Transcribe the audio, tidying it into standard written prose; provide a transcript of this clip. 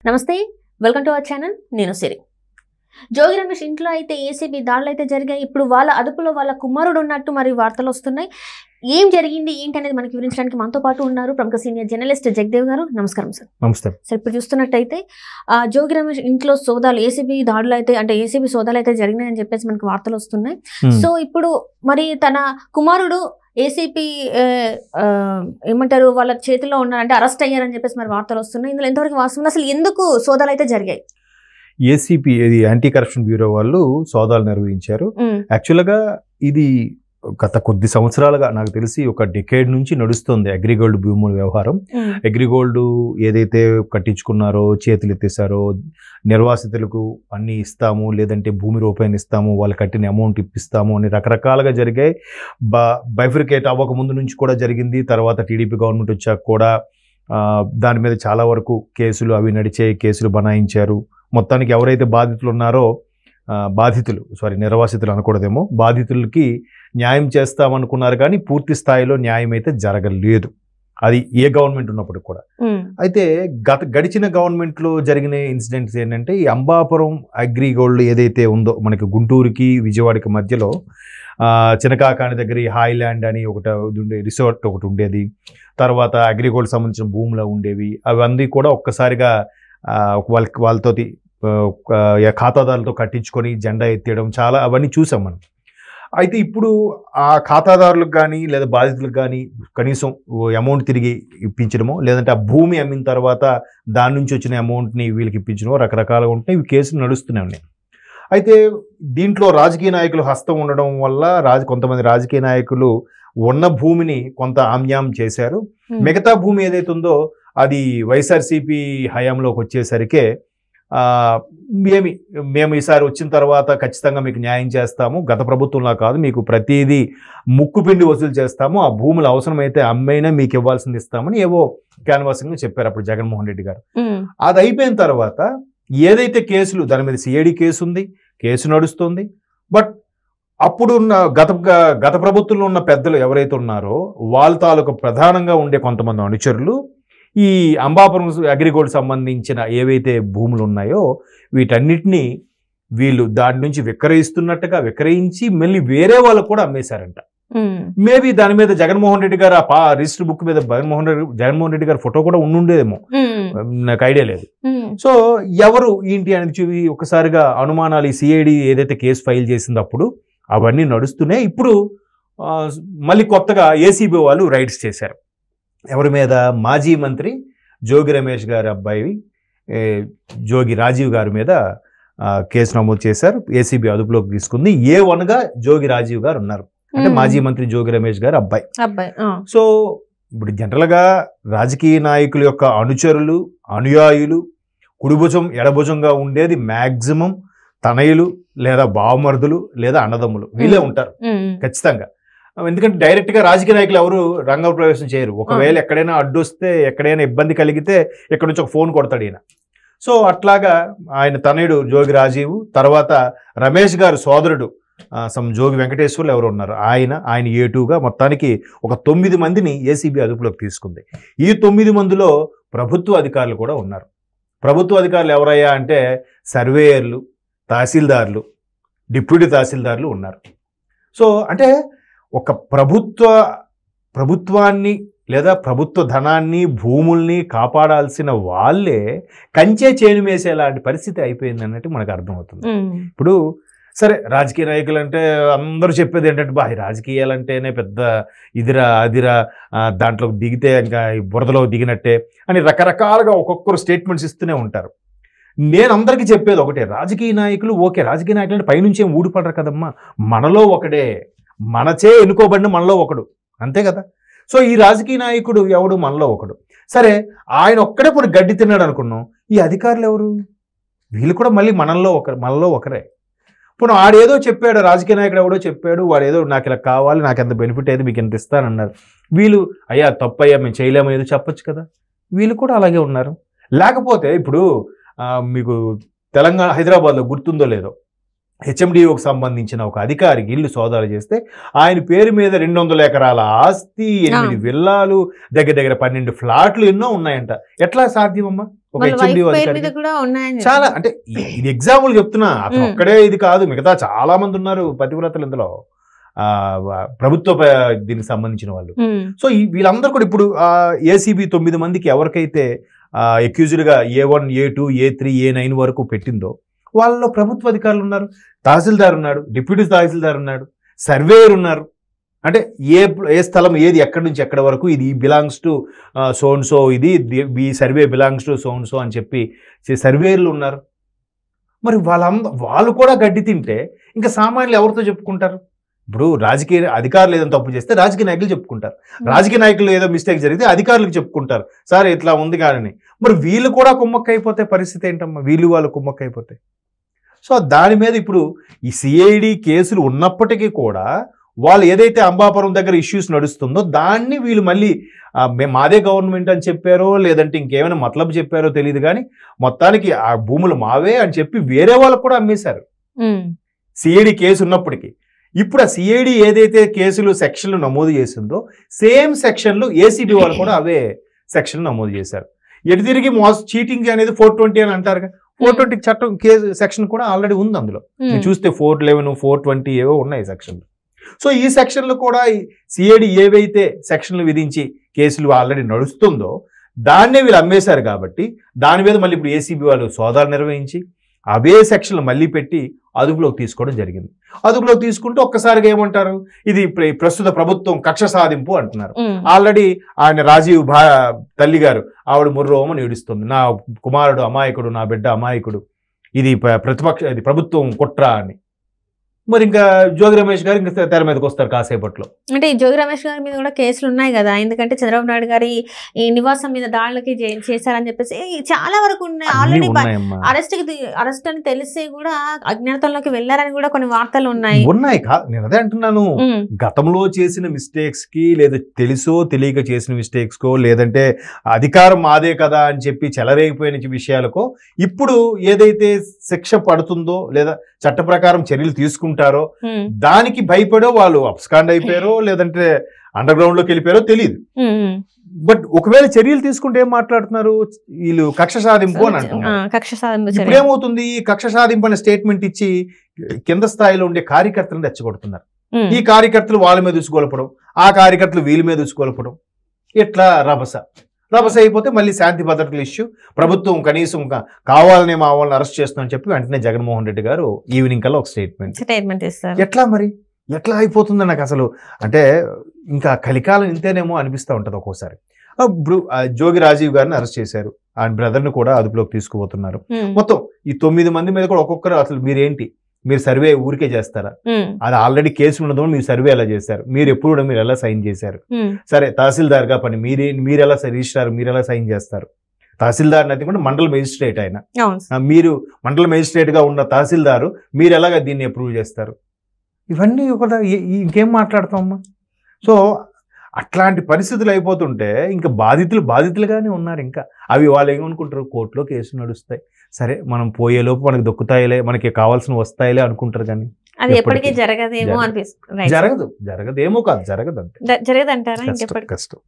నమస్తే, welcome to our channel. నేను సిరి. జోగి రమేష్ ఇంట్లో అయితే ఏసీబీ దాడులు అయితే జరిగాయి. ఇప్పుడు వాళ్ళ అదుపులో వాళ్ళ కుమారుడు ఉన్నట్టు మరి వార్తలు వస్తున్నాయి. ఏం జరిగింది ఏంటి అనేది మనకి వివరించడానికి మనతో పాటు ఉన్నారు ప్రముఖ సీనియర్ జర్నలిస్ట్ జగదేవ్ గారు. నమస్కారం సార్. నమస్తే సార్, ఇప్పుడు చూస్తున్నట్టయితే జోగి రమేష్ ఇంట్లో సోదాలు ఏసీబీ దాడులు అయితే అంటే ఏసీబీ సోదాలు అయితే జరిగినాయని చెప్పేసి మనకి వార్తలు వస్తున్నాయి. సో ఇప్పుడు మరి తన కుమారుడు ఏసీపీ ఏమంటారు వాళ్ళ చేతిలో ఉన్నారు అంటే అరెస్ట్ అయ్యారని చెప్పేసి మరి వార్తలు వస్తున్నాయి. ఇందులో ఎంతవరకు వాస్తవం, అసలు ఎందుకు సోదాలు అయితే జరిగాయి? ఏసీపీ యాంటీ కరప్షన్ బ్యూరో వాళ్ళు సోదాలు నిర్వహించారు. యాక్చువల్గా ఇది గత కొద్ది సంవత్సరాలుగా నాకు తెలిసి ఒక డెకేడ్ నుంచి నడుస్తుంది అగ్రిగోల్డ్ భూముల వ్యవహారం. అగ్రిగోల్డ్ ఏదైతే కట్టించుకున్నారో, చేతులు ఎత్తేసారో, నిర్వాసితులకు అన్ని ఇస్తాము, లేదంటే భూమి రూపాయలు ఇస్తాము, వాళ్ళు కట్టిన అమౌంట్ ఇప్పిస్తాము అని రకరకాలుగా జరిగాయి. బైఫ్రికేట్ అవ్వకముందు నుంచి కూడా జరిగింది. తర్వాత టీడీపీ గవర్నమెంట్ వచ్చాక కూడా దాని మీద చాలా వరకు కేసులు అవి నడిచే కేసులు బనాయించారు. మొత్తానికి ఎవరైతే బాధితులు ఉన్నారో నిర్వాసితులు అనకూడదేమో, బాధితులకి న్యాయం చేస్తామనుకున్నారు కానీ పూర్తి స్థాయిలో న్యాయం అయితే జరగలేదు. అది ఏ గవర్నమెంట్ ఉన్నప్పుడు కూడా. అయితే గడిచిన గవర్నమెంట్లో జరిగిన ఇన్సిడెంట్స్ ఏంటంటే, ఈ అంబాపురం అగ్రిగోల్డ్ ఏదైతే ఉందో మనకి గుంటూరుకి విజయవాడకి మధ్యలో చినకాకాని దగ్గర ఈ హాయ్లాండ్ అని ఒకటి రిసార్ట్ ఒకటి ఉండేది. తర్వాత అగ్రిగోల్డ్ సంబంధించిన భూములు ఉండేవి. అవన్నీ కూడా ఒక్కసారిగా వాళ్ళతో ఖాతాదారులతో కట్టించుకొని జెండా ఎత్తేయడం చాలా అవన్నీ చూసాం మనం. అయితే ఇప్పుడు ఆ ఖాతాదారులకు కానీ లేదా బాధితులకు కానీ కనీసం అమౌంట్ తిరిగి ఇప్పించడమో, లేదంటే ఆ భూమి అమ్మిన తర్వాత దాని నుంచి వచ్చిన అమౌంట్ని వీళ్ళకి ఇప్పించడమో రకరకాలుగా ఉంటున్నాయి. ఇవి కేసులు నడుస్తూనే ఉన్నాయి. అయితే దీంట్లో రాజకీయ నాయకులు హస్తం ఉండడం వల్ల కొంతమంది రాజకీయ నాయకులు ఉన్న భూమిని కొంత ఆమ్యాం చేశారు. మిగతా భూమి ఏదైతే ఉందో అది వైఎస్ఆర్సీపీ హయాంలోకి వచ్చేసరికే మేము ఈసారి వచ్చిన తర్వాత ఖచ్చితంగా మీకు న్యాయం చేస్తాము, గత ప్రభుత్వంలా కాదు, మీకు ప్రతిదీ ముక్కుపిండి వసూలు చేస్తాము, ఆ భూములు అవసరమైతే అమ్మైనా మీకు ఇవ్వాల్సింది ఇస్తామని ఏవో క్యాన్వాసింగ్ చెప్పారు అప్పుడు జగన్మోహన్ రెడ్డి గారు. అది అయిపోయిన తర్వాత ఏదైతే కేసులు దాని మీద సిఐడి కేసు ఉంది, కేసు నడుస్తుంది. బట్ అప్పుడున్న గత ప్రభుత్వంలో ఉన్న పెద్దలు ఎవరైతే ఉన్నారో వాళ్ళ తాలూకు ప్రధానంగా ఉండే కొంతమంది అనుచరులు ఈ అంబాపురం అగ్రిగోల్డ్ సంబంధించిన ఏవైతే భూములు ఉన్నాయో వీటన్నిటినీ వీళ్ళు దాని నుంచి విక్రయిస్తున్నట్టుగా విక్రయించి మళ్ళీ వేరే వాళ్ళకు కూడా అమ్మేశారంట. మేబీ దాని మీద జగన్మోహన్ రెడ్డి గారు ఆ రిజిస్టర్ బుక్ మీద జగన్మోహన్ రెడ్డి గారి ఫోటో కూడా ఉండుండేదేమో, నాకు ఐడియా లేదు. సో ఎవరు ఏంటి అనేది చూసి ఒకసారిగా అనుమానాలు, ఈ సిఐడి ఏదైతే కేసు ఫైల్ చేసిందో అప్పుడు అవన్నీ నడుస్తూనే ఇప్పుడు మళ్ళీ కొత్తగా ఏసీబీ వాళ్ళు రైడ్స్ చేశారు. ఎవరి మీద? మాజీ మంత్రి జోగి రమేష్ గారి అబ్బాయి జోగి రాజీవ్ గారి మీద కేసు నమోదు చేశారు. ఏసీబీ అదుపులోకి తీసుకుంది. A1గా జోగి రాజీవ్ గారు ఉన్నారు, అంటే మాజీ మంత్రి జోగి రమేష్ గారు అబ్బాయి. సో ఇప్పుడు జనరల్గా రాజకీయ నాయకుల యొక్క అనుచరులు, అనుయాయులు కుడిభుజం ఎడభుజంగా ఉండేది మ్యాక్సిమం తనయులు లేదా బావమరుదులు లేదా అన్నదమ్ములు, వీళ్ళే ఉంటారు ఖచ్చితంగా. ఎందుకంటే డైరెక్ట్గా రాజకీయ నాయకులు ఎవరు రంగ ప్రవేశం చేయరు. ఒకవేళ ఎక్కడైనా అడ్డొస్తే, ఎక్కడైనా ఇబ్బంది కలిగితే ఇక్కడ నుంచి ఒక ఫోన్ కొడతాడు ఈయన. సో అట్లాగా ఆయన తనయుడు జోగి రాజీవ్, తర్వాత రమేష్ గారు సోదరుడు జోగి వెంకటేశ్వర్లు ఎవరు ఉన్నారు, ఆయన A2గా మొత్తానికి ఒక 9 మందిని ఏసీబీ అదుపులోకి తీసుకుంది. ఈ 9 మందిలో ప్రభుత్వ అధికారులు కూడా ఉన్నారు. ప్రభుత్వ అధికారులు ఎవరయ్యా అంటే సర్వేయర్లు, తహసీల్దార్లు, డిప్యూటీ తహసీల్దార్లు ఉన్నారు. సో అంటే ఒక ప్రభుత్వాన్ని లేదా ప్రభుత్వ ధనాన్ని, భూముల్ని కాపాడాల్సిన వాళ్ళే కంచే చేను వేసేలాంటి పరిస్థితి అయిపోయింది అన్నట్టు మనకు అర్థమవుతుంది. ఇప్పుడు సరే, రాజకీయ నాయకులు అంటే అందరూ చెప్పేది ఏంటంటే రాజకీయాలంటేనే పెద్ద ఇదిరా అదిరా, దాంట్లో దిగితే ఇంకా బురదలో దిగినట్టే అని రకరకాలుగా ఒక్కొక్కరు స్టేట్మెంట్స్ ఇస్తూనే ఉంటారు. నేను అందరికీ చెప్పేది ఒకటే, రాజకీయ నాయకులు ఓకే, రాజకీయ నాయకులు అంటే పైనుంచి ఏం ఊడిపడరు కదమ్మా, మనలో ఒకడే, మనచే ఎన్నుకోబడిన మనలో ఒకడు, అంతే కదా. సో ఈ రాజకీయ నాయకుడు ఎవడు? మనలో ఒకడు. సరే, ఆయన ఒక్కడే ఇప్పుడు గడ్డి తిన్నాడు అనుకున్నాం. ఈ అధికారులు ఎవరు? వీళ్ళు కూడా మళ్ళీ మనలో ఒకరే. ఇప్పుడు ఆడేదో చెప్పాడు, రాజకీయ నాయకుడు ఎవడో చెప్పాడు, వాడేదో నాకు ఇలా కావాలి, నాకు ఎంత బెనిఫిట్ అయితే మీకు ఎంత ఇస్తానన్నారు. వీళ్ళు అయ్యా తప్పయ్యా మేము చేయలేమో ఏదో చెప్పొచ్చు కదా. వీళ్ళు కూడా అలాగే ఉన్నారు. లేకపోతే ఇప్పుడు మీకు తెలంగాణ హైదరాబాద్లో గుర్తుందో లేదో, హెచ్ఎండిఓకి సంబంధించిన ఒక అధికారికి ఇల్లు సోదాలు చేస్తే ఆయన పేరు మీద 200 ఎకరాల ఆస్తి, 8 విల్లాలు, దగ్గర 12 ఫ్లాట్లు ఎన్నో ఉన్నాయంట. ఎట్లా సాధ్యమమ్మా? ఒక వాళ్ళ హెచ్ఎండి wife పేరు అధికారికి మీద కూడా ఉన్నాయని చాలా అంటే ఇది ఎగ్జాంపుల్ చెప్తున్నా, అతను ఒక్కడే ఇది కాదు, మిగతా చాలా మంది ఉన్నారు పతివ్రతలు ఇందులో, ప్రభుత్వ దీనికి సంబంధించిన వాళ్ళు. సో వీళ్ళందరూ కూడా ఇప్పుడు ఏసీబీ 9 మందికి ఎవరికైతే అక్యూజ్డ్గా A1 A2 A3 A9 వరకు పెట్టిందో వాళ్ళలో ప్రభుత్వ అధికారులు ఉన్నారు, తహసీల్దార్ ఉన్నాడు, డిప్యూటీ తహసీల్దార్ ఉన్నాడు, సర్వేయర్ ఉన్నారు. అంటే ఏ స్థలం ఏది ఎక్కడి నుంచి ఎక్కడి వరకు ఇది belongs to so and so, ఇది ఈ survey belongs to so and so అని చెప్పి సర్వేయర్లు ఉన్నారు. మరి వాళ్ళు కూడా గడ్డి తింటే ఇంకా సామాన్యులు ఎవరితో చెప్పుకుంటారు? ఇప్పుడు రాజకీయ అధికారులు ఏదైనా తప్పు చేస్తే రాజకీయ నాయకులు చెప్పుకుంటారు, రాజకీయ నాయకులు ఏదో మిస్టేక్ జరిగితే అధికారులకు చెప్పుకుంటారు, సార్ ఇట్లా ఉంది కానీ. మరి వీళ్ళు కూడా కుమ్మక్క అయిపోతే పరిస్థితి ఏంటమ్మా? వీళ్ళు వాళ్ళు కుమ్మక్క అయిపోతే. సో దాని మీద ఇప్పుడు ఈ సిఐడి కేసులు ఉన్నప్పటికీ కూడా వాళ్ళు ఏదైతే అంబాపురం దగ్గర ఇష్యూస్ నడుస్తుందో దాన్ని వీళ్ళు మళ్ళీ మాదే గవర్నమెంట్ అని చెప్పారో లేదంటే ఇంకేమైనా మతలబు చెప్పారో తెలియదు కానీ మొత్తానికి ఆ భూములు మావే అని చెప్పి వేరే వాళ్ళకు కూడా అమ్మేశారు సిఐడి కేసు ఉన్నప్పటికీ. ఇప్పుడు ఆ సిఐడి ఏదైతే కేసులు సెక్షన్లు నమోదు చేసిందో సేమ్ సెక్షన్లు ఏసీబీ వాళ్ళు కూడా అవే సెక్షన్లు నమోదు చేశారు. ఎటు తిరిగి చీటింగ్ అనేది 420 అని అంటారు. 420 చట్టం కేసు సెక్షన్ కూడా ఆల్రెడీ ఉంది అందులో. చూస్తే 411 420 ఏవో ఉన్నాయి సెక్షన్లు. సో ఈ సెక్షన్లు కూడా సిఐడి ఏవైతే సెక్షన్లు విధించి కేసులు ఆల్రెడీ నడుస్తుందో దాన్నే వీళ్ళు అమ్మేశారు కాబట్టి దాని మీద మళ్ళీ ఇప్పుడు ఏసీబీ వాళ్ళు సోదాలు నిర్వహించి అవే సెక్షన్లు మళ్ళీ పెట్టి అదుపులోకి తీసుకోవడం జరిగింది. అదుపులోకి తీసుకుంటూ ఒక్కసారిగా ఏమంటారు, ఇది ప్రస్తుత ప్రభుత్వం కక్ష సాధింపు అంటున్నారు. ఆల్రెడీ ఆయన రాజీవ్ తల్లి గారు ఆవిడ ముర్రోమని ఏడుస్తుంది, నా కుమారుడు అమాయకుడు, నా బిడ్డ అమాయకుడు, ఇది ఇది ప్రభుత్వం కుట్ర అని. మరి ఇంకా జోగి రమేష్ గారు ఇంకా తెర మీదకి వస్తారు కాసేపట్లో. అంటే ఈ జోగి రమేష్ గారి మీద కూడా కేసులు ఉన్నాయి కదా, ఎందుకంటే చంద్రబాబు నాయుడు గారి ఈ నివాసం మీద దాడులకి చేశారని చెప్పేసి చాలా వరకు ఉన్నాయి. ఆల్రెడీ అరెస్ట్ అని తెలిసి కూడా అజ్ఞాతంలోకి వెళ్లారని కూడా కొన్ని వార్తలు ఉన్నాయి. నేను అదే అంటున్నాను, గతంలో చేసిన మిస్టేక్స్ కి లేదా తెలుసో తెలియక చేసిన మిస్టేక్స్ కో లేదంటే అధికారం మాదే కదా అని చెప్పి చెలరేగిపోయిన విషయాలకో ఇప్పుడు ఏదైతే శిక్ష పడుతుందో లేదా చట్ట ప్రకారం చర్యలు తీసుకుంటారో దానికి భయపడో వాళ్ళు అప్స్కాండ్ అయిపోయారో లేదంటే అండర్ గ్రౌండ్ లోకి వెళ్ళిపోయారో తెలియదు. బట్ ఒకవేళ చర్యలు తీసుకుంటే ఏం మాట్లాడుతున్నారు వీళ్ళు, కక్ష సాధింపు అని అంటున్నారు. ఇప్పుడు ఏమవుతుంది, కక్ష సాధింపు అనే స్టేట్మెంట్ ఇచ్చి కింద స్థాయిలో ఉండే కార్యకర్తలను రెచ్చగొడుతున్నారు. ఈ కార్యకర్తలు వాళ్ళ మీద ఉసుగొలపడం, ఆ కార్యకర్తలు వీళ్ళ మీద ఉసుగొలపడం, ఇట్లా రభస అయిపోతే మళ్ళీ శాంతి భద్రతల ఇష్యూ, ప్రభుత్వం కనీసం కావాలనే మా వాళ్ళని అరెస్ట్ చేస్తుందని చెప్పి వెంటనే జగన్మోహన్ రెడ్డి గారు ఈవినింగ్ కల్లా ఒక స్టేట్మెంట్ ఇస్తారు. ఎట్లా అయిపోతుందో నాకు అసలు, అంటే ఇంకా కలికాలం ఇంతేనేమో అనిపిస్తూ ఉంటుంది ఒక్కోసారి. ఇప్పుడు జోగి రాజీవ్ గారిని అరెస్ట్ చేశారు, ఆయన బ్రదర్ని కూడా అదుపులోకి తీసుకుపోతున్నారు. మొత్తం ఈ 9 మంది మీద కూడా ఒక్కొక్కరు అసలు మీరేంటి, మీరు సర్వే ఊరికే చేస్తారా, అది ఆల్రెడీ కేసులు ఉన్నదో మీరు సర్వే ఎలా చేశారు, మీరు ఎప్పుడు మీరు ఎలా సైన్ చేశారు, సరే తహసీల్దార్ గా పని మీరు ఎలా రిజిస్ట్రార్ మీరు ఎలా సైన్ చేస్తారు, తహసీల్దార్ అయితే కూడా మండల మేజిస్ట్రేట్ ఆయన, మీరు మండల మేజిస్ట్రేట్ గా ఉన్న తహసీల్దారు మీరు ఎలాగ దీన్ని అప్రూవ్ చేస్తారు, ఇవన్నీ కూడా ఇంకేం మాట్లాడతామమ్మా. సో అట్లాంటి పరిస్థితులు అయిపోతుంటే ఇంకా బాధితులుగానే ఉన్నారు. ఇంకా అవి వాళ్ళు ఏమనుకుంటారు, కోర్టులో కేసులు నడుస్తాయి, సరే మనం పోయేలోపు మనకి దొక్కుతాయిలే, మనకి కావాల్సిన వస్తాయిలే అనుకుంటారు. కానీ అది ఎప్పటికీ జరగదేమో అనిపిస్తుంది. జరగదేమో కాదు, జరగదు అంతే, జరగదంటారా? కష్టం.